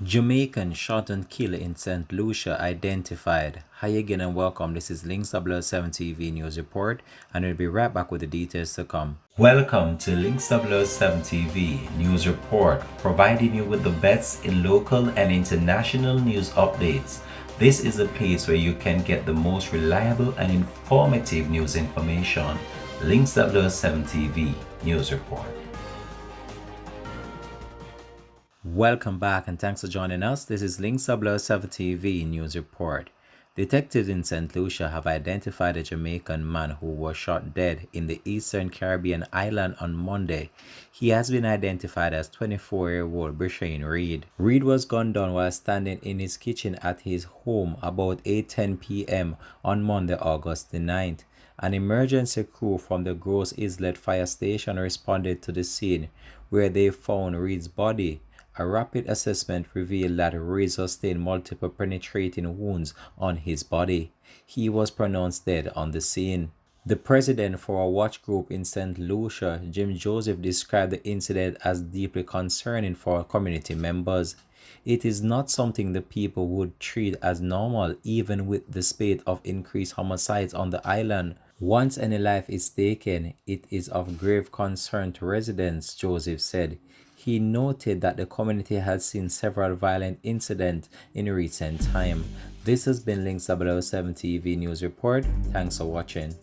Jamaican shot and killed in St. Lucia identified. Hi again and welcome. This is Links 007 TV News Report, and we'll be right back with the details to come. Welcome to Links 007 TV News Report, providing you with the best in local and international news updates. This is a place where you can get the most reliable and informative news information. Links 007 TV News Report. Welcome back and thanks for joining us. This is Links 007 TV News Report. Detectives in St. Lucia have identified a Jamaican man who was shot dead in the Eastern Caribbean island on Monday. He has been identified as 24-year-old Brian Reed. Reed was gunned down while standing in his kitchen at his home about 8:10 p.m. on Monday, August the 9th. An emergency crew from the Gross Islet Fire Station responded to the scene, where they found Reed's body. A rapid assessment revealed that Reed sustained multiple penetrating wounds on his body. He was pronounced dead on the scene. The president for a watch group in St. Lucia, Jim Joseph, described the incident as deeply concerning for community members. It is not something the people would treat as normal, even with the spate of increased homicides on the island. Once any life is taken, it is of grave concern to residents, Joseph said. He noted that the community has seen several violent incidents in recent time. This has been Links 007 TV News Report. Thanks for watching.